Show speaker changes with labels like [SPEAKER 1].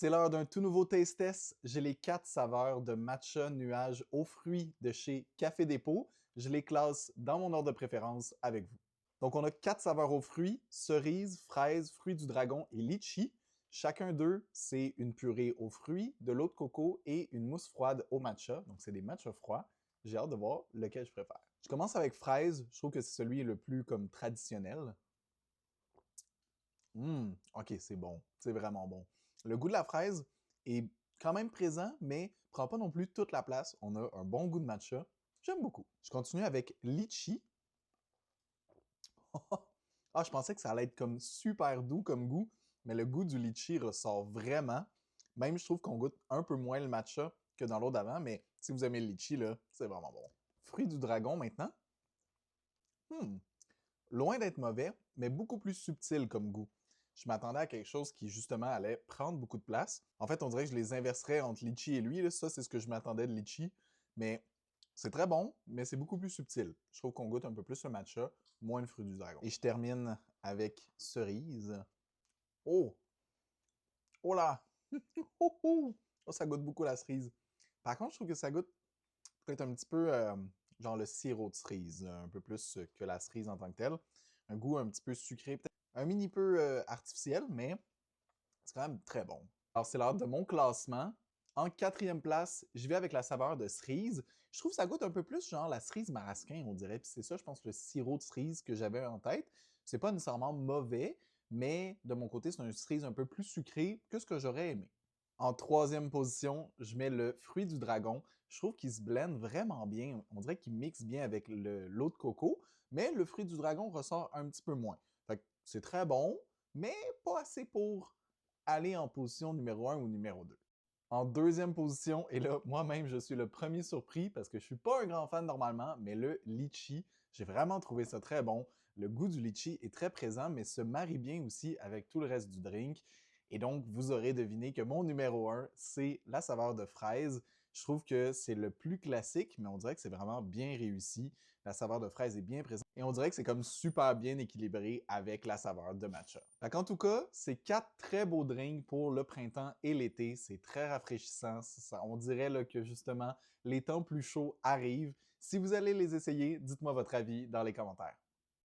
[SPEAKER 1] C'est l'heure d'un tout nouveau taste test. J'ai les 4 saveurs de matcha nuage aux fruits de chez Café Dépôt. Je les classe dans mon ordre de préférence avec vous. Donc, on a 4 saveurs aux fruits, cerise, fraise, fruit du dragon et litchi. Chacun d'eux, c'est une purée aux fruits, de l'eau de coco et une mousse froide au matcha. Donc, c'est des matchas froids. J'ai hâte de voir lequel je préfère. Je commence avec fraise. Je trouve que c'est celui le plus comme traditionnel. Ok, c'est bon. C'est vraiment bon. Le goût de la fraise est quand même présent, mais prend pas non plus toute la place. On a un bon goût de matcha. J'aime beaucoup. Je continue avec litchi. Ah, je pensais que ça allait être comme super doux comme goût, mais le goût du litchi ressort vraiment. Même, je trouve qu'on goûte un peu moins le matcha que dans l'autre d'avant, mais si vous aimez le litchi, là, c'est vraiment bon. Fruit du dragon maintenant. Hmm. Loin d'être mauvais, mais beaucoup plus subtil comme goût. Je m'attendais à quelque chose qui, justement, allait prendre beaucoup de place. En fait, on dirait que je les inverserais entre litchi et lui. Là. Ça, c'est ce que je m'attendais de litchi. Mais c'est très bon, mais c'est beaucoup plus subtil. Je trouve qu'on goûte un peu plus le matcha, moins le fruit du dragon. Et je termine avec cerise. Oh! Oh là! Oh, oh! Oh, ça goûte beaucoup la cerise. Par contre, je trouve que ça goûte peut-être un petit peu genre le sirop de cerise, là, un peu plus que la cerise en tant que telle. Un goût un petit peu sucré, peut-être un mini peu artificiel, mais c'est quand même très bon. Alors, c'est l'heure de mon classement. En quatrième place, je vais avec la saveur de cerise. Je trouve que ça goûte un peu plus genre la cerise marasquin, on dirait. Puis c'est ça, je pense, le sirop de cerise que j'avais en tête. C'est pas nécessairement mauvais, mais de mon côté, c'est une cerise un peu plus sucrée que ce que j'aurais aimé. En troisième position, je mets le fruit du dragon. Je trouve qu'il se blende vraiment bien. On dirait qu'il mixe bien avec l'eau de coco, mais le fruit du dragon ressort un petit peu moins. Fait que c'est très bon, mais pas assez pour aller en position numéro 1 ou numéro 2. En deuxième position, et là, moi-même, je suis le premier surpris parce que je suis pas un grand fan normalement, mais le litchi, j'ai vraiment trouvé ça très bon. Le goût du litchi est très présent, mais se marie bien aussi avec tout le reste du drink. Et donc, vous aurez deviné que mon numéro 1, c'est la saveur de fraise. Je trouve que c'est le plus classique, mais on dirait que c'est vraiment bien réussi. La saveur de fraise est bien présente et on dirait que c'est comme super bien équilibré avec la saveur de matcha. En tout cas, c'est 4 très beaux drinks pour le printemps et l'été. C'est très rafraîchissant. On dirait là, que justement, les temps plus chauds arrivent. Si vous allez les essayer, dites-moi votre avis dans les commentaires.